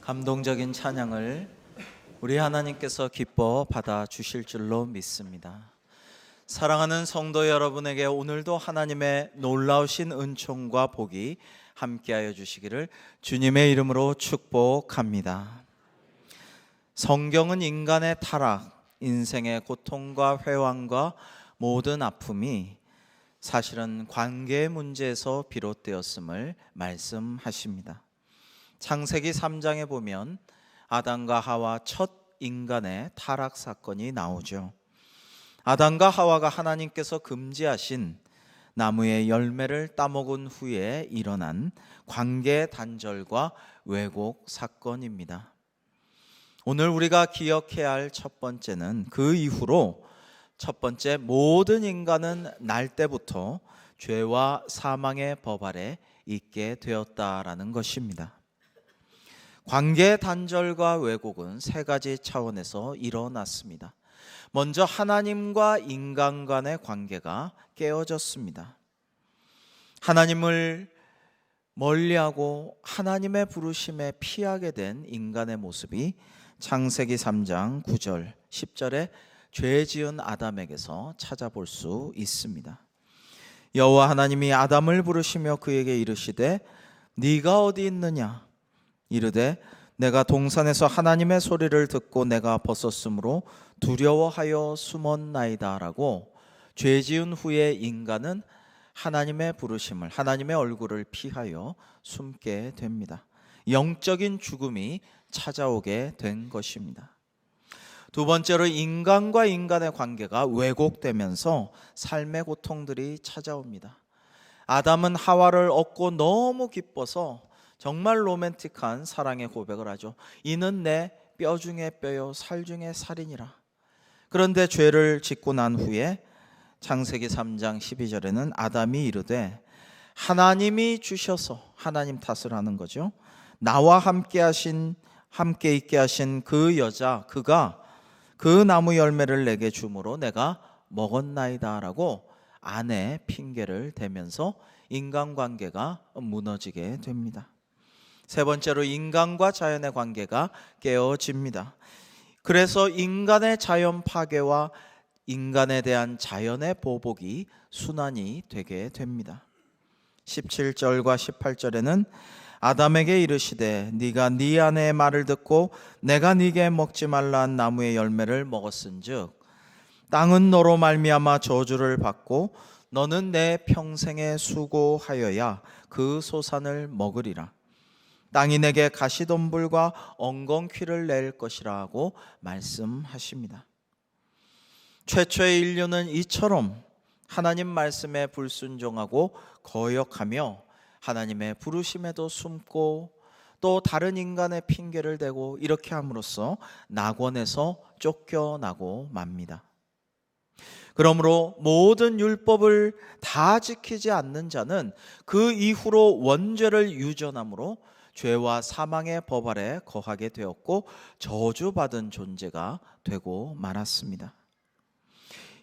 감동적인 찬양을 우리 하나님께서 기뻐 받아 주실 줄로 믿습니다. 사랑하는 성도 여러분에게 오늘도 하나님의 놀라우신 은총과 복이 함께하여 주시기를 주님의 이름으로 축복합니다. 성경은 인간의 타락, 인생의 고통과 회왕과 모든 아픔이 사실은 관계의 문제에서 비롯되었음을 말씀하십니다. 창세기 3장에 보면 아담과 하와 첫 인간의 타락 사건이 나오죠. 아담과 하와가 하나님께서 금지하신 나무의 열매를 따먹은 후에 일어난 관계 단절과 왜곡 사건입니다. 오늘 우리가 기억해야 할 첫 번째는 그 이후로 첫 번째, 모든 인간은 날 때부터 죄와 사망의 법 아래 있게 되었다라는 것입니다. 관계 단절과 왜곡은 세 가지 차원에서 일어났습니다. 먼저 하나님과 인간 간의 관계가 깨어졌습니다. 하나님을 멀리하고 하나님의 부르심에 피하게 된 인간의 모습이 창세기 3장 9절 10절에 죄 지은 아담에게서 찾아볼 수 있습니다. 여호와 하나님이 아담을 부르시며 그에게 이르시되 네가 어디 있느냐? 이르되 내가 동산에서 하나님의 소리를 듣고 내가 벗었으므로 두려워하여 숨었나이다 라고 죄 지은 후에 인간은 하나님의 부르심을, 하나님의 얼굴을 피하여 숨게 됩니다. 영적인 죽음이 찾아오게 된 것입니다. 두 번째로 인간과 인간의 관계가 왜곡되면서 삶의 고통들이 찾아옵니다. 아담은 하와를 얻고 너무 기뻐서 정말 로맨틱한 사랑의 고백을 하죠. 이는 내 뼈 중에 뼈요 살 중에 살이니라. 그런데 죄를 짓고 난 후에 창세기 3장 12절에는 아담이 이르되 하나님이 주셔서, 하나님 탓을 하는 거죠. 나와 함께 있게 하신 그 여자, 그가 그 나무 열매를 내게 주므로 내가 먹었나이다 라고 아내 핑계를 대면서 인간관계가 무너지게 됩니다. 세 번째로 인간과 자연의 관계가 깨어집니다. 그래서 인간의 자연 파괴와 인간에 대한 자연의 보복이 순환이 되게 됩니다. 17절과 18절에는 아담에게 이르시되 네가 네 아내의 말을 듣고 내가 네게 먹지 말라 한 나무의 열매를 먹었은즉 땅은 너로 말미암아 저주를 받고 너는 내 평생에 수고하여야 그 소산을 먹으리라. 땅이 내게 가시덤불과 엉겅퀴를 낼 것이라 하고 말씀하십니다. 최초의 인류는 이처럼 하나님 말씀에 불순종하고 거역하며 하나님의 부르심에도 숨고 또 다른 인간의 핑계를 대고 이렇게 함으로써 낙원에서 쫓겨나고 맙니다. 그러므로 모든 율법을 다 지키지 않는 자는 그 이후로 원죄를 유전함으로 죄와 사망의 법 아래 거하게 되었고 저주받은 존재가 되고 말았습니다.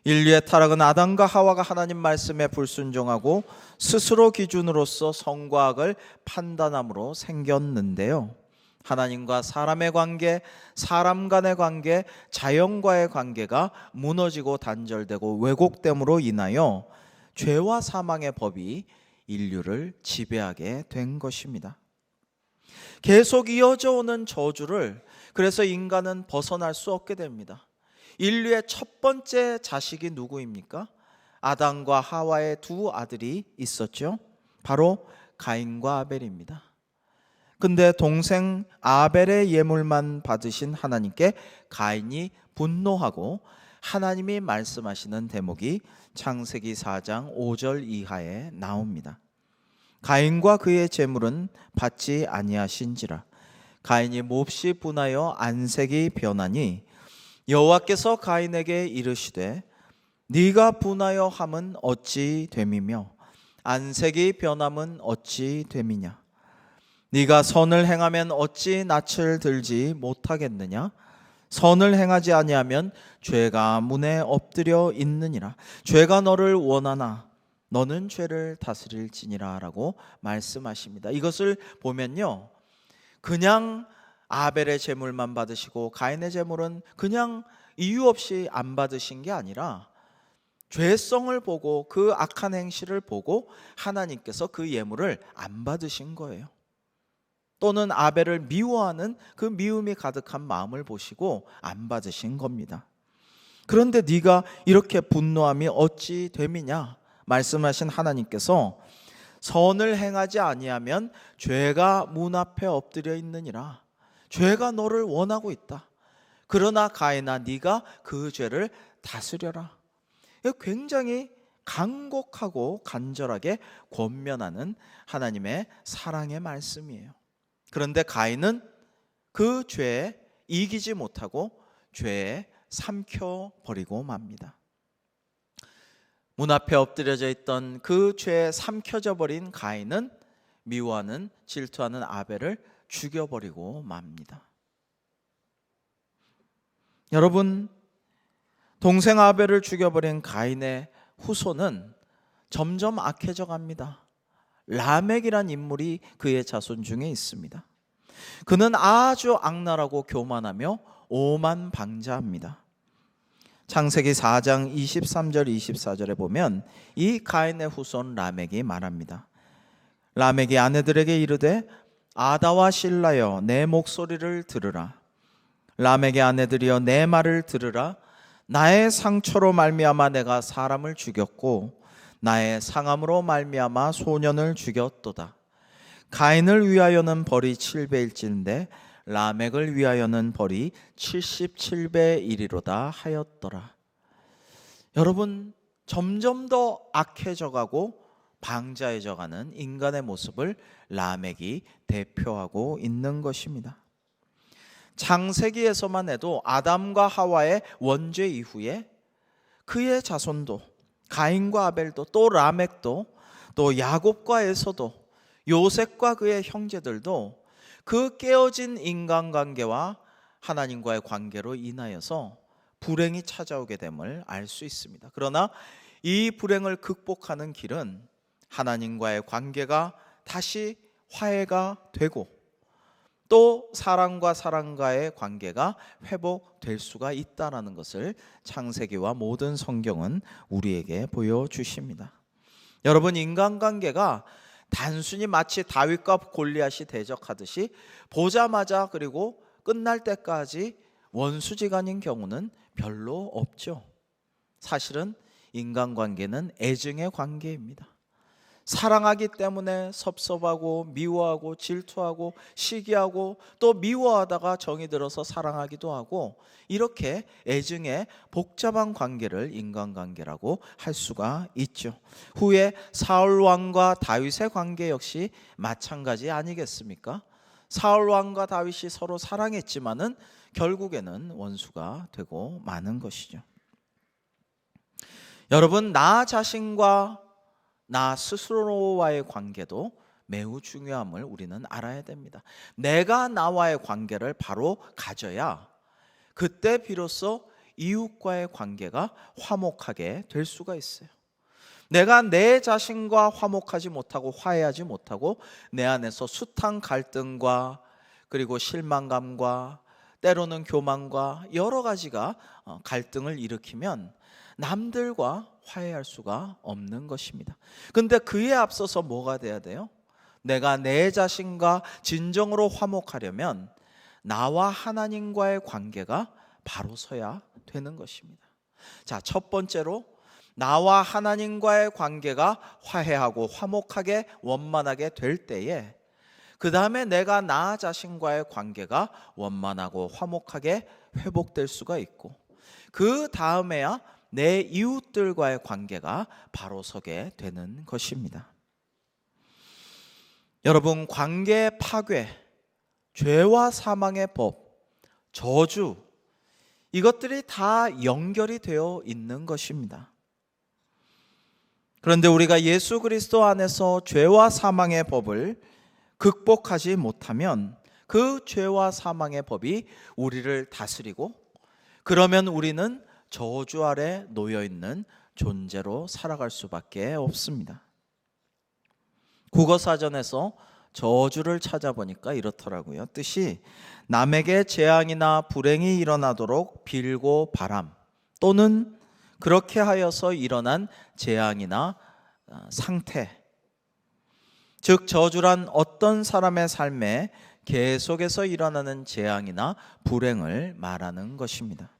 인류의 타락은 아담과 하와가 하나님 말씀에 불순종하고 스스로 기준으로서 선과 악을 판단함으로 생겼는데요. 하나님과 사람의 관계, 사람 간의 관계, 자연과의 관계가 무너지고 단절되고 왜곡됨으로 인하여 죄와 사망의 법이 인류를 지배하게 된 것입니다. 계속 이어져 오는 저주를 그래서 인간은 벗어날 수 없게 됩니다. 인류의 첫 번째 자식이 누구입니까? 아담과 하와의 두 아들이 있었죠. 바로 가인과 아벨입니다. 근데 동생 아벨의 예물만 받으신 하나님께 가인이 분노하고 하나님이 말씀하시는 대목이 창세기 4장 5절 이하에 나옵니다. 가인과 그의 재물은 받지 아니하신지라. 가인이 몹시 분하여 안색이 변하니 여호와께서 가인에게 이르시되 네가 분하여 함은 어찌 됨이며 안색이 변함은 어찌 됨이냐. 네가 선을 행하면 어찌 낯을 들지 못하겠느냐. 선을 행하지 아니하면 죄가 문에 엎드려 있느니라. 죄가 너를 원하나 너는 죄를 다스릴지니라 라고 말씀하십니다. 이것을 보면요, 그냥 아벨의 제물만 받으시고 가인의 제물은 그냥 이유 없이 안 받으신 게 아니라 죄성을 보고 그 악한 행실을 보고 하나님께서 그 예물을 안 받으신 거예요. 또는 아벨을 미워하는 그 미움이 가득한 마음을 보시고 안 받으신 겁니다. 그런데 네가 이렇게 분노함이 어찌 됨이냐 말씀하신 하나님께서 선을 행하지 아니하면 죄가 문 앞에 엎드려 있느니라. 죄가 너를 원하고 있다. 그러나 가인아 네가 그 죄를 다스려라. 굉장히 간곡하고 간절하게 권면하는 하나님의 사랑의 말씀이에요. 그런데 가인은 그 죄에 이기지 못하고 죄에 삼켜버리고 맙니다. 문 앞에 엎드려져 있던 그 죄에 삼켜져 버린 가인은 미워하는 질투하는 아벨을 죽여버리고 맙니다. 여러분, 동생 아벨을 죽여버린 가인의 후손은 점점 악해져 갑니다. 라멕이란 인물이 그의 자손 중에 있습니다. 그는 아주 악랄하고 교만하며 오만방자합니다. 창세기 4장 23절 24절에 보면 이 가인의 후손 라멕이 말합니다. 라멕이 아내들에게 이르되 아다와 실라여 내 목소리를 들으라. 라멕의 아내들이여 내 말을 들으라. 나의 상처로 말미암아 내가 사람을 죽였고 나의 상함으로 말미암아 소년을 죽였도다. 가인을 위하여는 벌이 7배일진데 라멕을 위하여는 벌이 77배 일이로다 하였더라. 여러분, 점점 더 악해져가고 방자해져가는 인간의 모습을 라멕이 대표하고 있는 것입니다. 창세기에서만 해도 아담과 하와의 원죄 이후에 그의 자손도 가인과 아벨도 또 라멕도 또 야곱과 에서도 요셉과 그의 형제들도 그 깨어진 인간관계와 하나님과의 관계로 인하여서 불행이 찾아오게 됨을 알 수 있습니다. 그러나 이 불행을 극복하는 길은 하나님과의 관계가 다시 화해가 되고 또 사랑과 사랑과의 관계가 회복될 수가 있다는 것을 창세기와 모든 성경은 우리에게 보여주십니다. 여러분, 인간관계가 단순히 마치 다윗과 골리앗이 대적하듯이 보자마자 그리고 끝날 때까지 원수지간인 경우는 별로 없죠. 사실은 인간관계는 애증의 관계입니다. 사랑하기 때문에 섭섭하고 미워하고 질투하고 시기하고 또 미워하다가 정이 들어서 사랑하기도 하고 이렇게 애증의 복잡한 관계를 인간관계라고 할 수가 있죠. 후에 사울 왕과 다윗의 관계 역시 마찬가지 아니겠습니까? 사울 왕과 다윗이 서로 사랑했지만은 결국에는 원수가 되고 마는 것이죠. 여러분, 나 자신과 나 스스로와의 관계도 매우 중요함을 우리는 알아야 됩니다. 내가 나와의 관계를 바로 가져야 그때 비로소 이웃과의 관계가 화목하게 될 수가 있어요. 내가 내 자신과 화목하지 못하고 화해하지 못하고 내 안에서 숱한 갈등과 그리고 실망감과 때로는 교만과 여러 가지가 갈등을 일으키면 남들과 화해할 수가 없는 것입니다. 근데 그에 앞서서 뭐가 돼야 돼요? 내가 내 자신과 진정으로 화목하려면 나와 하나님과의 관계가 바로 서야 되는 것입니다. 자, 첫 번째로 나와 하나님과의 관계가 화해하고 화목하게 원만하게 될 때에 그 다음에 내가 나 자신과의 관계가 원만하고 화목하게 회복될 수가 있고 그 다음에야 내 이웃들과의 관계가 바로 서게 되는 것입니다. 여러분, 관계 파괴, 죄와 사망의 법, 저주, 이것들이 다 연결이 되어 있는 것입니다. 그런데 우리가 예수 그리스도 안에서 죄와 사망의 법을 극복하지 못하면 그 죄와 사망의 법이 우리를 다스리고 그러면 우리는 저주 아래 놓여있는 존재로 살아갈 수밖에 없습니다. 국어사전에서 저주를 찾아보니까 이렇더라고요. 뜻이 남에게 재앙이나 불행이 일어나도록 빌고 바람, 또는 그렇게 하여서 일어난 재앙이나 상태, 즉 저주란 어떤 사람의 삶에 계속해서 일어나는 재앙이나 불행을 말하는 것입니다.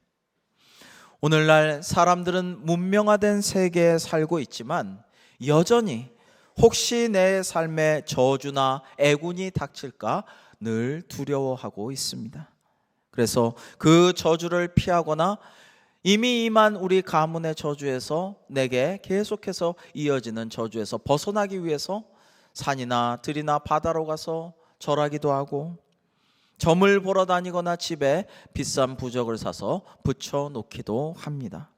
오늘날 사람들은 문명화된 세계에 살고 있지만 여전히 혹시 내 삶에 저주나 애군이 닥칠까 늘 두려워하고 있습니다. 그래서 그 저주를 피하거나 이미 임한 우리 가문의 저주에서, 내게 계속해서 이어지는 저주에서 벗어나기 위해서 산이나 들이나 바다로 가서 절하기도 하고, 점을 보러 다니거나 집에 비싼 부적을 사서 붙여 놓기도 합니다.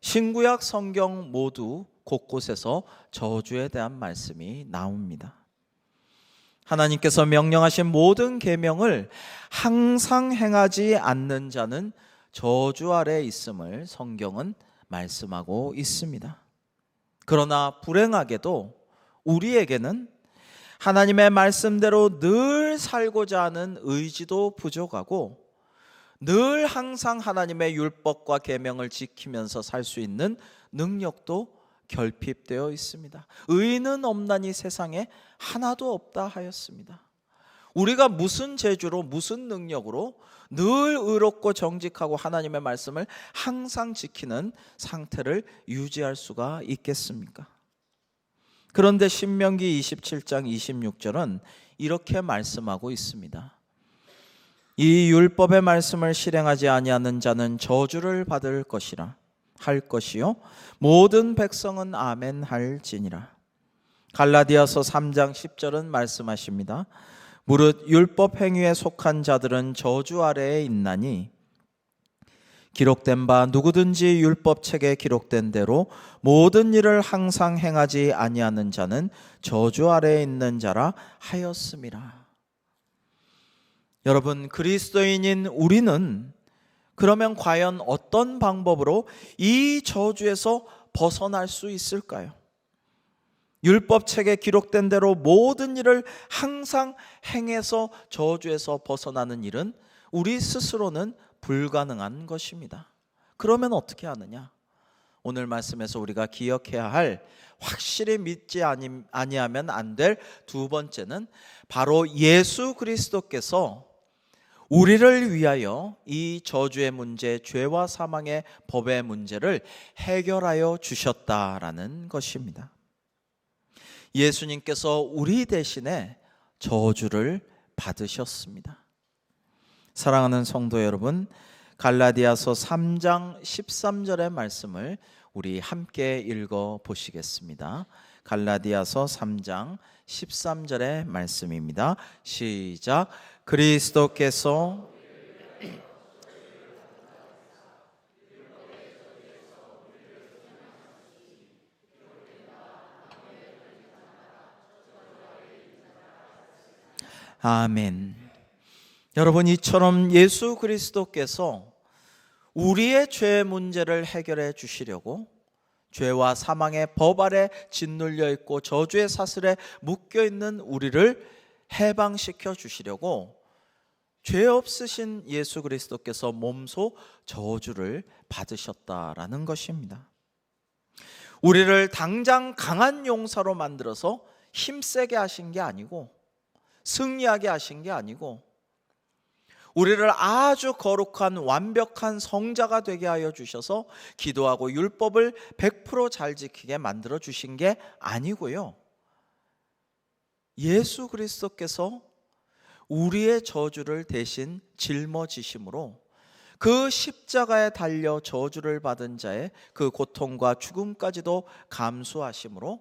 신구약 성경 모두 곳곳에서 저주에 대한 말씀이 나옵니다. 하나님께서 명령하신 모든 계명을 항상 행하지 않는 자는 저주 아래 있음을 성경은 말씀하고 있습니다. 그러나 불행하게도 우리에게는 하나님의 말씀대로 늘 살고자 하는 의지도 부족하고, 늘 항상 하나님의 율법과 계명을 지키면서 살 수 있는 능력도 결핍되어 있습니다. 의인은 없나니 세상에 하나도 없다 하였습니다. 우리가 무슨 재주로, 무슨 능력으로 늘 의롭고 정직하고 하나님의 말씀을 항상 지키는 상태를 유지할 수가 있겠습니까? 그런데 신명기 27장 26절은 이렇게 말씀하고 있습니다. 이 율법의 말씀을 실행하지 아니하는 자는 저주를 받을 것이라 할 것이요 모든 백성은 아멘 할지니라. 갈라디아서 3장 10절은 말씀하십니다. 무릇 율법 행위에 속한 자들은 저주 아래에 있나니 기록된 바 누구든지 율법책에 기록된 대로 모든 일을 항상 행하지 아니하는 자는 저주 아래에 있는 자라 하였음이라. 여러분, 그리스도인인 우리는 그러면 과연 어떤 방법으로 이 저주에서 벗어날 수 있을까요? 율법책에 기록된 대로 모든 일을 항상 행해서 저주에서 벗어나는 일은 우리 스스로는 불가능한 것입니다. 그러면 어떻게 하느냐? 오늘 말씀에서 우리가 기억해야 할, 확실히 믿지 아니하면 안 될 두 번째는 바로 예수 그리스도께서 우리를 위하여 이 저주의 문제, 죄와 사망의 법의 문제를 해결하여 주셨다라는 것입니다. 예수님께서 우리 대신에 저주를 받으셨습니다. 사랑하는 성도 여러분, 갈라디아서 3장 13절의 말씀을 우리 함께 읽어 보시겠습니다. 갈라디아서 3장 13절의 말씀입니다. 시작. 그리스도께서 아멘. 여러분, 이처럼 예수 그리스도께서 우리의 죄 문제를 해결해 주시려고 죄와 사망의 법 아래 짓눌려 있고 저주의 사슬에 묶여 있는 우리를 해방시켜 주시려고 죄 없으신 예수 그리스도께서 몸소 저주를 받으셨다라는 것입니다. 우리를 당장 강한 용사로 만들어서 힘세게 하신 게 아니고, 승리하게 하신 게 아니고, 우리를 아주 거룩한 완벽한 성자가 되게 하여 주셔서 기도하고 율법을 100% 잘 지키게 만들어 주신 게 아니고요, 예수 그리스도께서 우리의 저주를 대신 짊어지심으로 그 십자가에 달려 저주를 받은 자의 그 고통과 죽음까지도 감수하심으로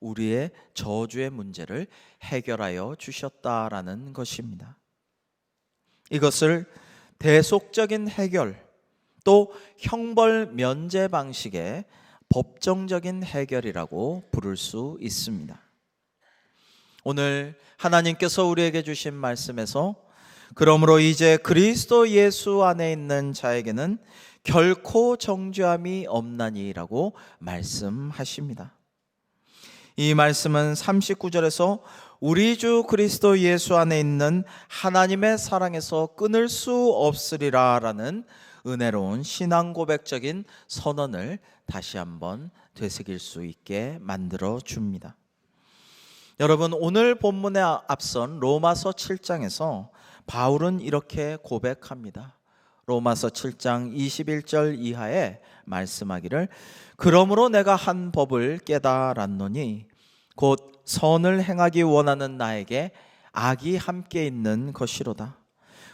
우리의 저주의 문제를 해결하여 주셨다라는 것입니다. 이것을 대속적인 해결, 또 형벌 면제 방식의 법정적인 해결이라고 부를 수 있습니다. 오늘 하나님께서 우리에게 주신 말씀에서 그러므로 이제 그리스도 예수 안에 있는 자에게는 결코 정죄함이 없나니라고 말씀하십니다. 이 말씀은 39절에서 우리 주 그리스도 예수 안에 있는 하나님의 사랑에서 끊을 수 없으리라 라는 은혜로운 신앙 고백적인 선언을 다시 한번 되새길 수 있게 만들어 줍니다. 여러분, 오늘 본문에 앞선 로마서 7장에서 바울은 이렇게 고백합니다. 로마서 7장 21절 이하에 말씀하기를, 그러므로 내가 한 법을 깨달았노니 곧 선을 행하기 원하는 나에게 악이 함께 있는 것이로다.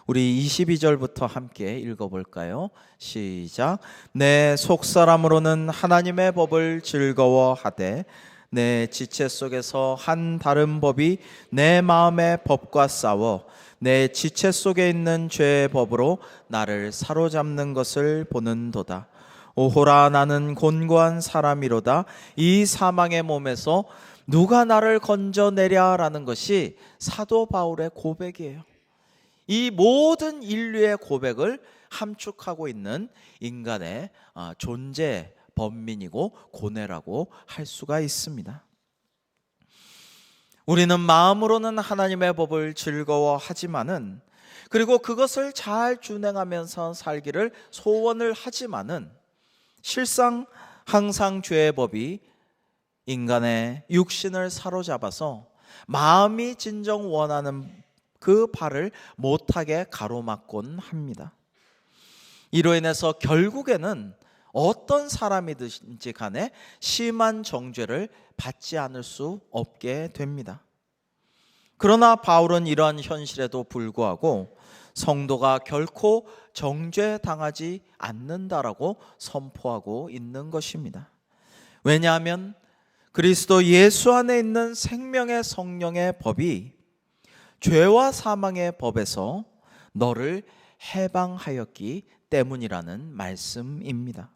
우리 22절부터 함께 읽어볼까요? 시작. 내 속사람으로는 하나님의 법을 즐거워하되 내 지체 속에서 한 다른 법이 내 마음의 법과 싸워 내 지체 속에 있는 죄의 법으로 나를 사로잡는 것을 보는도다. 오호라, 나는 곤고한 사람이로다. 이 사망의 몸에서 누가 나를 건져내랴 라는 것이 사도 바울의 고백이에요. 이 모든 인류의 고백을 함축하고 있는 인간의 존재 번민이고 고뇌라고 할 수가 있습니다. 우리는 마음으로는 하나님의 법을 즐거워하지만은, 그리고 그것을 잘 준행하면서 살기를 소원을 하지만은, 실상 항상 죄의 법이 인간의 육신을 사로잡아서 마음이 진정 원하는 그 바를 못하게 가로막곤 합니다. 이로 인해서 결국에는 어떤 사람이든지 간에 심한 정죄를 받지 않을 수 없게 됩니다. 그러나 바울은 이러한 현실에도 불구하고 성도가 결코 정죄당하지 않는다라고 선포하고 있는 것입니다. 왜냐하면 그리스도 예수 안에 있는 생명의 성령의 법이 죄와 사망의 법에서 너를 해방하였기 때문이라는 말씀입니다.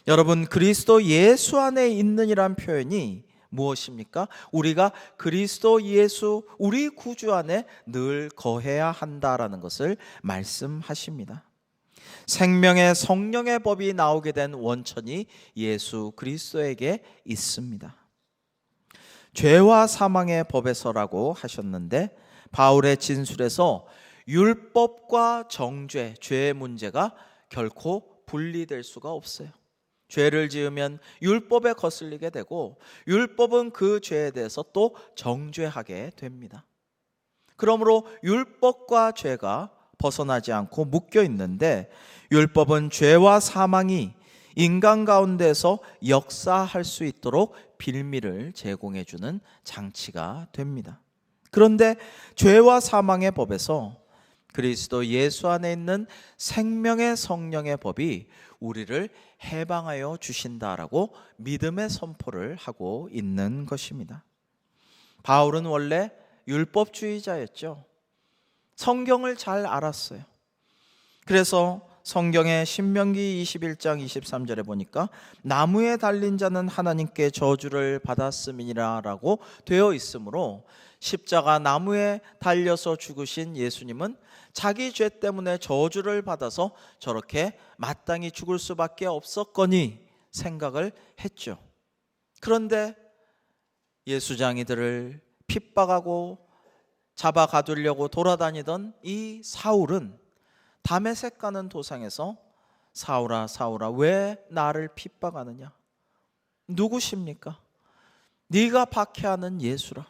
여러분, 그리스도 예수 안에 있는이란 표현이 무엇입니까? 우리가 그리스도 예수, 우리 구주 안에 늘 거해야 한다라는 것을 말씀하십니다. 생명의 성령의 법이 나오게 된 원천이 예수 그리스도에게 있습니다. 죄와 사망의 법에서라고 하셨는데, 바울의 진술에서 율법과 정죄, 죄의 문제가 결코 분리될 수가 없어요. 죄를 지으면 율법에 거슬리게 되고, 율법은 그 죄에 대해서 또 정죄하게 됩니다. 그러므로 율법과 죄가 벗어나지 않고 묶여 있는데, 율법은 죄와 사망이 인간 가운데서 역사할 수 있도록 빌미를 제공해 주는 장치가 됩니다. 그런데 죄와 사망의 법에서 그리스도 예수 안에 있는 생명의 성령의 법이 우리를 해방하여 주신다라고 믿음의 선포를 하고 있는 것입니다. 바울은 원래 율법주의자였죠. 성경을 잘 알았어요. 그래서 성경의 신명기 21장 23절에 보니까 나무에 달린 자는 하나님께 저주를 받았음이니라 라고 되어 있으므로, 십자가 나무에 달려서 죽으신 예수님은 자기 죄 때문에 저주를 받아서 저렇게 마땅히 죽을 수밖에 없었거니 생각을 했죠. 그런데 예수장이들을 핍박하고 잡아 가두려고 돌아다니던 이 사울은 다메섹 가는 도상에서 사울아 사울아 왜 나를 핍박하느냐, 누구십니까? 네가 박해하는 예수라.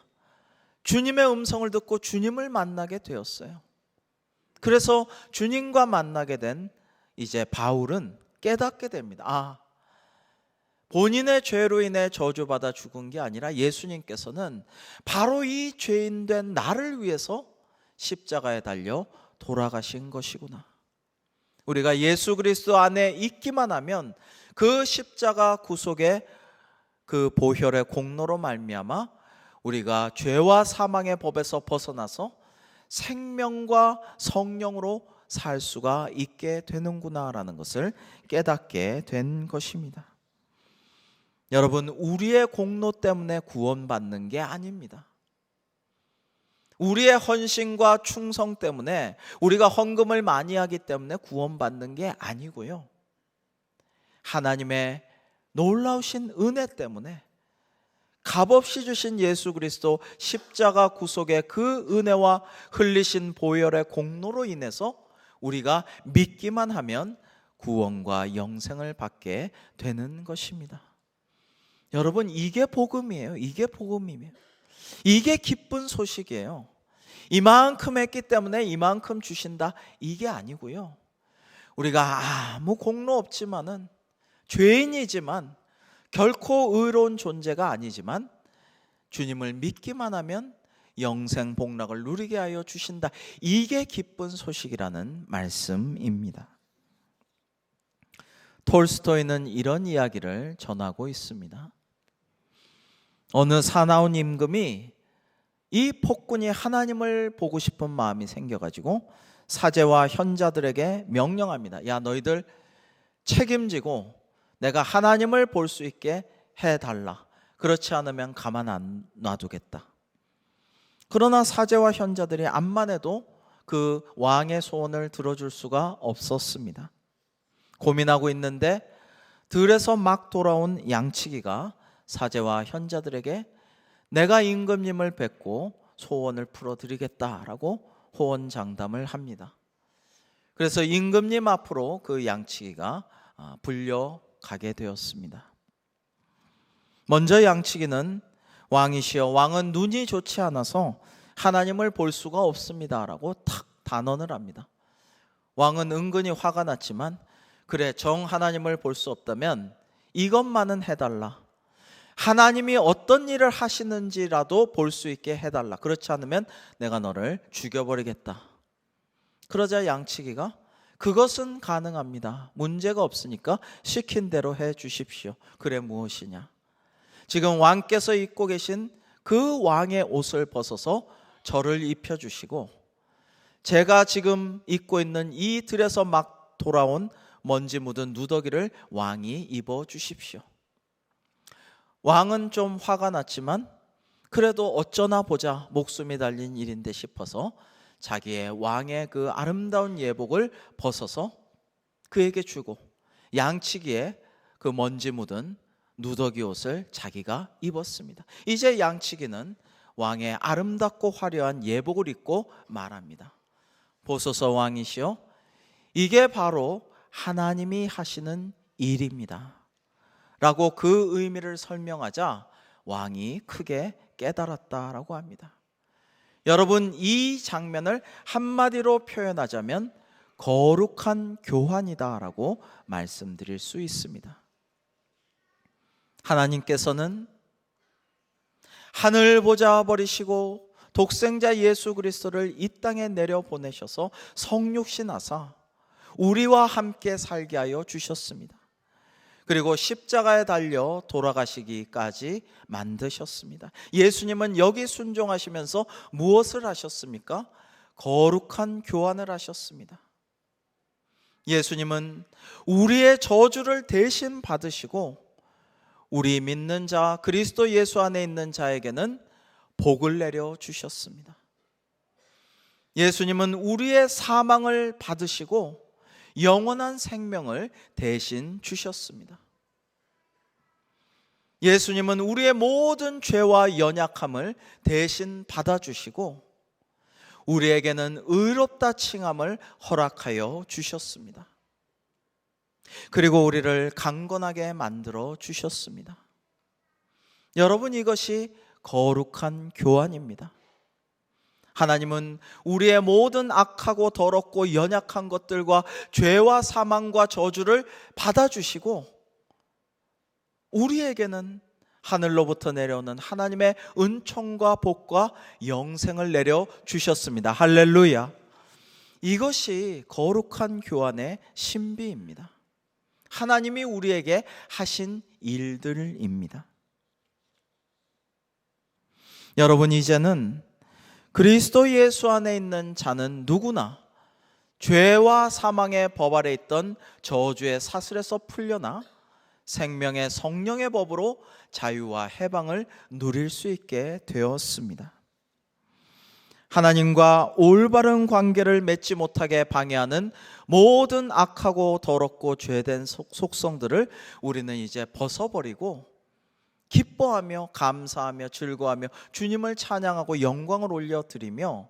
주님의 음성을 듣고 주님을 만나게 되었어요. 그래서 주님과 만나게 된 이제 바울은 깨닫게 됩니다. 본인의 죄로 인해 저주받아 죽은 게 아니라 예수님께서는 바로 이 죄인된 나를 위해서 십자가에 달려 돌아가신 것이구나. 우리가 예수 그리스도 안에 있기만 하면 그 십자가 구속의 그 보혈의 공로로 말미암아 우리가 죄와 사망의 법에서 벗어나서 생명과 성령으로 살 수가 있게 되는구나라는 것을 깨닫게 된 것입니다. 여러분, 우리의 공로 때문에 구원받는 게 아닙니다. 우리의 헌신과 충성 때문에, 우리가 헌금을 많이 하기 때문에 구원받는 게 아니고요, 하나님의 놀라우신 은혜 때문에 값없이 주신 예수 그리스도 십자가 구속의 그 은혜와 흘리신 보혈의 공로로 인해서 우리가 믿기만 하면 구원과 영생을 받게 되는 것입니다. 여러분, 이게 복음이에요. 이게 복음이에요. 이게 기쁜 소식이에요. 이만큼 했기 때문에 이만큼 주신다, 이게 아니고요. 우리가 아무 공로 없지만은, 죄인이지만, 결코 의로운 존재가 아니지만 주님을 믿기만 하면 영생 복락을 누리게 하여 주신다. 이게 기쁜 소식이라는 말씀입니다. 톨스토이는 이런 이야기를 전하고 있습니다. 어느 사나운 임금이 이 폭군이 하나님을 보고 싶은 마음이 생겨가지고 사제와 현자들에게 명령합니다. 야, 너희들 책임지고 내가 하나님을 볼 수 있게 해달라. 그렇지 않으면 가만 안 놔두겠다. 그러나 사제와 현자들이 암만 해도 그 왕의 소원을 들어줄 수가 없었습니다. 고민하고 있는데 들에서 막 돌아온 양치기가 사제와 현자들에게 내가 임금님을 뵙고 소원을 풀어드리겠다라고 호언장담을 합니다. 그래서 임금님 앞으로 그 양치기가 불려가게 되었습니다. 먼저 양치기는 왕이시여, 왕은 눈이 좋지 않아서 하나님을 볼 수가 없습니다 라고 탁 단언을 합니다. 왕은 은근히 화가 났지만, 그래, 정 하나님을 볼 수 없다면 이것만은 해달라. 하나님이 어떤 일을 하시는지라도 볼 수 있게 해달라. 그렇지 않으면 내가 너를 죽여버리겠다. 그러자 양치기가 그것은 가능합니다. 문제가 없으니까 시킨 대로 해 주십시오. 그래, 무엇이냐? 지금 왕께서 입고 계신 그 왕의 옷을 벗어서 저를 입혀주시고, 제가 지금 입고 있는 이 들에서 막 돌아온 먼지 묻은 누더기를 왕이 입어 주십시오. 왕은 좀 화가 났지만 그래도 어쩌나 보자, 목숨이 달린 일인데 싶어서 자기의 왕의 그 아름다운 예복을 벗어서 그에게 주고, 양치기에 그 먼지 묻은 누더기 옷을 자기가 입었습니다. 이제 양치기는 왕의 아름답고 화려한 예복을 입고 말합니다. 보소서 왕이시여, 이게 바로 하나님이 하시는 일입니다 라고 그 의미를 설명하자 왕이 크게 깨달았다라고 합니다. 여러분, 이 장면을 한마디로 표현하자면 거룩한 교환이다라고 말씀드릴 수 있습니다. 하나님께서는 하늘 보좌 버리시고 독생자 예수 그리스도를 이 땅에 내려보내셔서 성육신하사 우리와 함께 살게 하여 주셨습니다. 그리고 십자가에 달려 돌아가시기까지 만드셨습니다. 예수님은 여기 순종하시면서 무엇을 하셨습니까? 거룩한 교환을 하셨습니다. 예수님은 우리의 저주를 대신 받으시고 우리 믿는 자, 그리스도 예수 안에 있는 자에게는 복을 내려 주셨습니다. 예수님은 우리의 사망을 받으시고 영원한 생명을 대신 주셨습니다. 예수님은 우리의 모든 죄와 연약함을 대신 받아주시고 우리에게는 의롭다 칭함을 허락하여 주셨습니다. 그리고 우리를 강건하게 만들어 주셨습니다. 여러분, 이것이 거룩한 교환입니다. 하나님은 우리의 모든 악하고 더럽고 연약한 것들과 죄와 사망과 저주를 받아주시고 우리에게는 하늘로부터 내려오는 하나님의 은총과 복과 영생을 내려주셨습니다. 할렐루야. 이것이 거룩한 교환의 신비입니다. 하나님이 우리에게 하신 일들입니다. 여러분, 이제는 그리스도 예수 안에 있는 자는 누구나 죄와 사망의 법 아래 있던 저주의 사슬에서 풀려나 생명의 성령의 법으로 자유와 해방을 누릴 수 있게 되었습니다. 하나님과 올바른 관계를 맺지 못하게 방해하는 모든 악하고 더럽고 죄된 속성들을 우리는 이제 벗어버리고 기뻐하며 감사하며 즐거워하며 주님을 찬양하고 영광을 올려드리며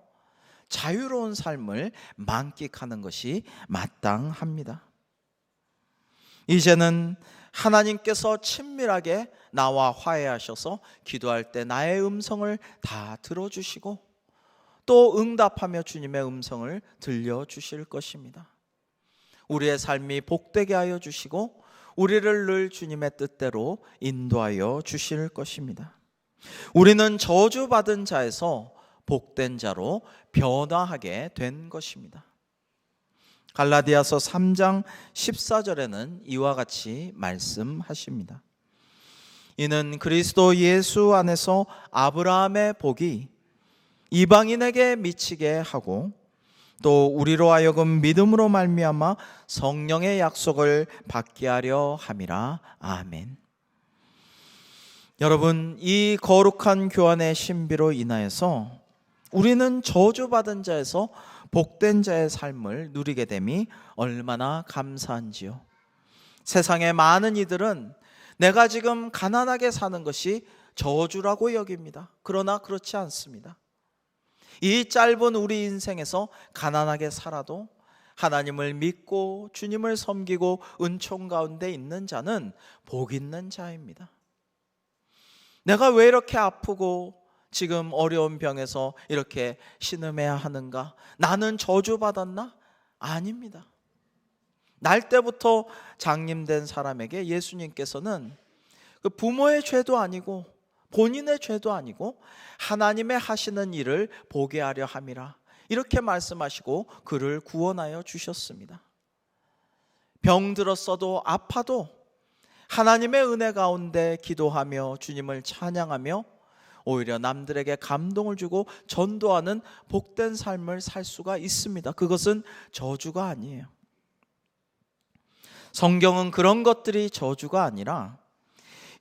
자유로운 삶을 만끽하는 것이 마땅합니다. 이제는 하나님께서 친밀하게 나와 화해하셔서 기도할 때 나의 음성을 다 들어주시고 또 응답하며 주님의 음성을 들려주실 것입니다. 우리의 삶이 복되게 하여 주시고 우리를 늘 주님의 뜻대로 인도하여 주실 것입니다. 우리는 저주받은 자에서 복된 자로 변화하게 된 것입니다. 갈라디아서 3장 14절에는 이와 같이 말씀하십니다. 이는 그리스도 예수 안에서 아브라함의 복이 이방인에게 미치게 하고 또 우리로 하여금 믿음으로 말미암아 성령의 약속을 받게 하려 함이라. 아멘. 여러분, 이 거룩한 교환의 신비로 인하여서 우리는 저주받은 자에서 복된 자의 삶을 누리게 됨이 얼마나 감사한지요. 세상의 많은 이들은 내가 지금 가난하게 사는 것이 저주라고 여깁니다. 그러나 그렇지 않습니다. 이 짧은 우리 인생에서 가난하게 살아도 하나님을 믿고 주님을 섬기고 은총 가운데 있는 자는 복 있는 자입니다. 내가 왜 이렇게 아프고 지금 어려운 병에서 이렇게 신음해야 하는가? 나는 저주받았나? 아닙니다. 날 때부터 장님된 사람에게 예수님께서는 그 부모의 죄도 아니고 본인의 죄도 아니고 하나님의 하시는 일을 보게 하려 함이라, 이렇게 말씀하시고 그를 구원하여 주셨습니다. 병들었어도 아파도 하나님의 은혜 가운데 기도하며 주님을 찬양하며 오히려 남들에게 감동을 주고 전도하는 복된 삶을 살 수가 있습니다. 그것은 저주가 아니에요. 성경은 그런 것들이 저주가 아니라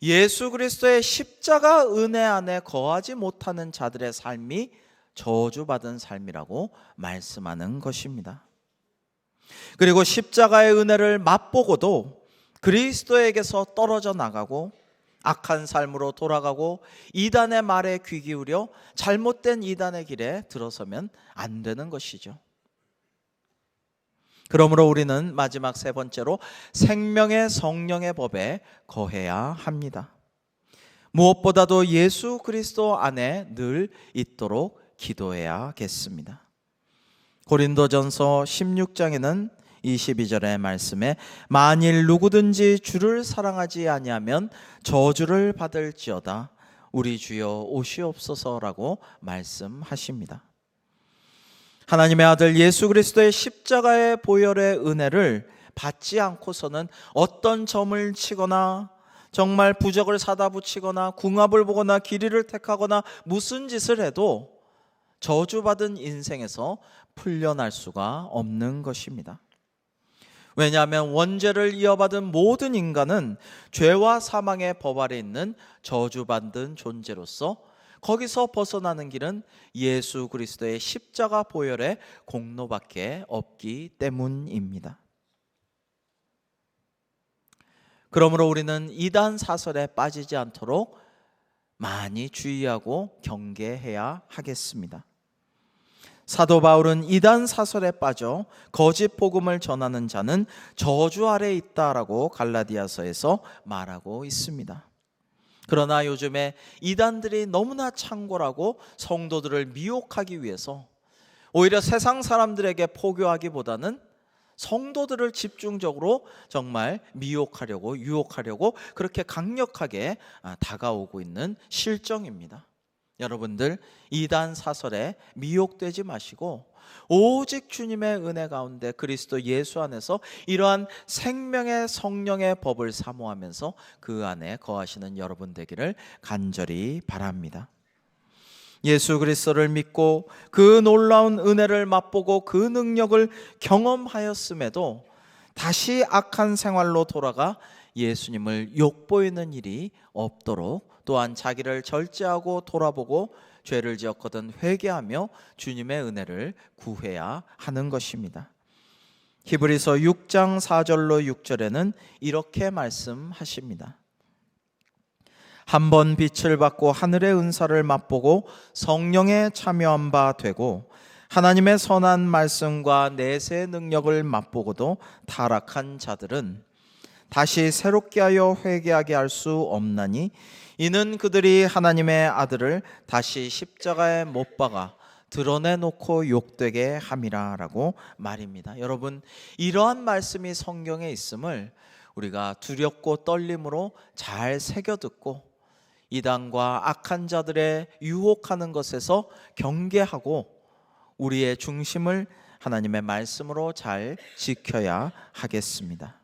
예수 그리스도의 십자가 은혜 안에 거하지 못하는 자들의 삶이 저주받은 삶이라고 말씀하는 것입니다. 그리고 십자가의 은혜를 맛보고도 그리스도에게서 떨어져 나가고 악한 삶으로 돌아가고 이단의 말에 귀 기울여 잘못된 이단의 길에 들어서면 안 되는 것이죠. 그러므로 우리는 마지막 세 번째로 생명의 성령의 법에 거해야 합니다. 무엇보다도 예수 그리스도 안에 늘 있도록 기도해야겠습니다. 고린도전서 16장에는 22절의 말씀에 만일 누구든지 주를 사랑하지 아니하면 저주를 받을지어다 우리 주여 오시옵소서라고 말씀하십니다. 하나님의 아들 예수 그리스도의 십자가의 보혈의 은혜를 받지 않고서는 어떤 점을 치거나 정말 부적을 사다 붙이거나 궁합을 보거나 길이를 택하거나 무슨 짓을 해도 저주받은 인생에서 풀려날 수가 없는 것입니다. 왜냐하면 원죄를 이어받은 모든 인간은 죄와 사망의 법 아래 있는 저주받은 존재로서 거기서 벗어나는 길은 예수 그리스도의 십자가 보혈의 공로밖에 없기 때문입니다. 그러므로 우리는 이단 사설에 빠지지 않도록 많이 주의하고 경계해야 하겠습니다. 사도 바울은 이단 사설에 빠져 거짓 복음을 전하는 자는 저주 아래 있다라고 갈라디아서에서 말하고 있습니다. 그러나 요즘에 이단들이 너무나 창궐하고 성도들을 미혹하기 위해서 오히려 세상 사람들에게 포교하기보다는 성도들을 집중적으로 정말 미혹하려고 유혹하려고 그렇게 강력하게 다가오고 있는 실정입니다. 여러분들 이단 사설에 미혹되지 마시고 오직 주님의 은혜 가운데 그리스도 예수 안에서 이러한 생명의 성령의 법을 사모하면서 그 안에 거하시는 여러분 되기를 간절히 바랍니다. 예수 그리스도를 믿고 그 놀라운 은혜를 맛보고 그 능력을 경험하였음에도 다시 악한 생활로 돌아가 예수님을 욕보이는 일이 없도록 또한 자기를 절제하고 돌아보고 죄를 지었거든 회개하며 주님의 은혜를 구해야 하는 것입니다. 히브리서 6장 4절로 6절에는 이렇게 말씀하십니다. 한 번 빛을 받고 하늘의 은사를 맛보고 성령에 참여한 바 되고 하나님의 선한 말씀과 내세의 능력을 맛보고도 타락한 자들은 다시 새롭게 하여 회개하게 할 수 없나니 이는 그들이 하나님의 아들을 다시 십자가에 못 박아 드러내놓고 욕되게 함이라 라고 말입니다. 여러분, 이러한 말씀이 성경에 있음을 우리가 두렵고 떨림으로 잘 새겨듣고 이단과 악한 자들의 유혹하는 것에서 경계하고 우리의 중심을 하나님의 말씀으로 잘 지켜야 하겠습니다.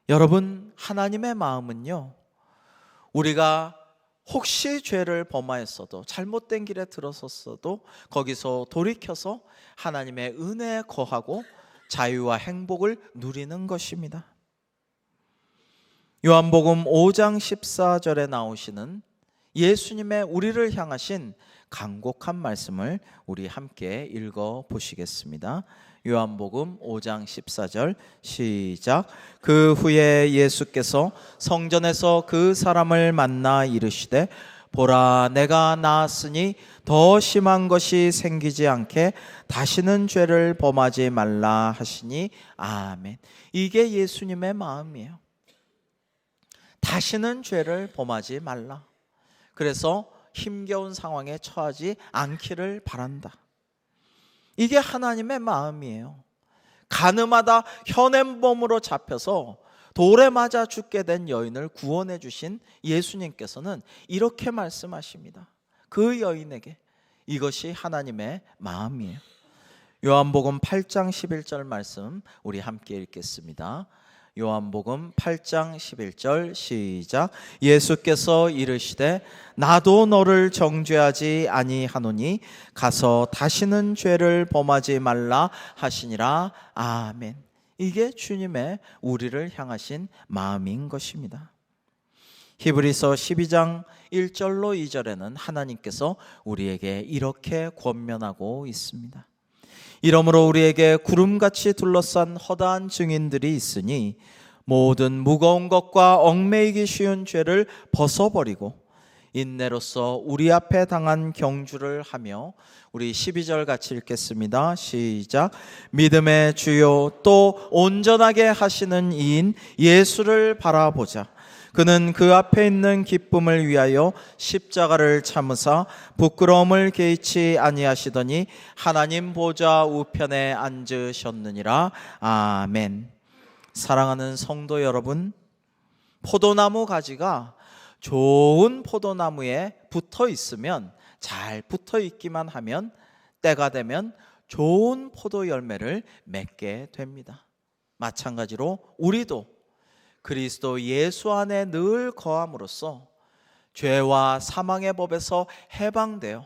여러분, 하나님의 마음은요, 우리가 혹시 죄를 범하였어도 잘못된 길에 들어섰어도 거기서 돌이켜서 하나님의 은혜에 거하고 자유와 행복을 누리는 것입니다. 요한복음 5장 14절에 나오시는 예수님의 우리를 향하신 간곡한 말씀을 우리 함께 읽어 보시겠습니다. 요한복음 5장 14절 시작. 그 후에 예수께서 성전에서 그 사람을 만나 이르시되 보라, 내가 나았으니 더 심한 것이 생기지 않게 다시는 죄를 범하지 말라 하시니 아멘. 이게 예수님의 마음이에요. 다시는 죄를 범하지 말라. 그래서 힘겨운 상황에 처하지 않기를 바란다. 이게 하나님의 마음이에요. 간음하다 현행범으로 잡혀서 돌에 맞아 죽게 된 여인을 구원해 주신 예수님께서는 이렇게 말씀하십니다. 그 여인에게 이것이 하나님의 마음이에요. 요한복음 8장 11절 말씀 우리 함께 읽겠습니다. 요한복음 8장 11절 시작. 예수께서 이르시되 나도 너를 정죄하지 아니하노니 가서 다시는 죄를 범하지 말라 하시니라 아멘. 이게 주님의 우리를 향하신 마음인 것입니다. 히브리서 12장 1절로 2절에는 하나님께서 우리에게 이렇게 권면하고 있습니다. 이러므로 우리에게 구름같이 둘러싼 허다한 증인들이 있으니 모든 무거운 것과 얽매이기 쉬운 죄를 벗어버리고 인내로써 우리 앞에 당한 경주를 하며 우리 12절 같이 읽겠습니다. 시작. 믿음의 주요 또 온전하게 하시는 이인 예수를 바라보자. 그는 그 앞에 있는 기쁨을 위하여 십자가를 참으사 부끄러움을 개의치 아니하시더니 하나님 보좌 우편에 앉으셨느니라 아멘. 사랑하는 성도 여러분, 포도나무 가지가 좋은 포도나무에 붙어 있으면, 잘 붙어 있기만 하면 때가 되면 좋은 포도 열매를 맺게 됩니다. 마찬가지로 우리도 그리스도 예수 안에 늘 거함으로써 죄와 사망의 법에서 해방되어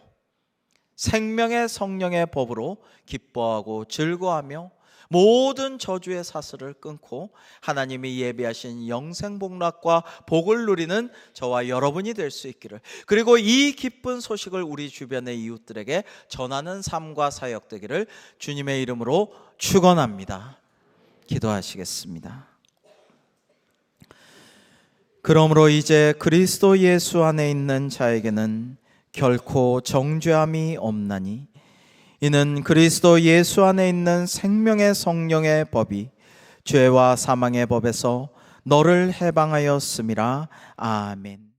생명의 성령의 법으로 기뻐하고 즐거워하며 모든 저주의 사슬을 끊고 하나님이 예비하신 영생복락과 복을 누리는 저와 여러분이 될 수 있기를, 그리고 이 기쁜 소식을 우리 주변의 이웃들에게 전하는 삶과 사역 되기를 주님의 이름으로 축원합니다. 기도하시겠습니다. 그러므로 이제 그리스도 예수 안에 있는 자에게는 결코 정죄함이 없나니 이는 그리스도 예수 안에 있는 생명의 성령의 법이 죄와 사망의 법에서 너를 해방하였음이라. 아멘.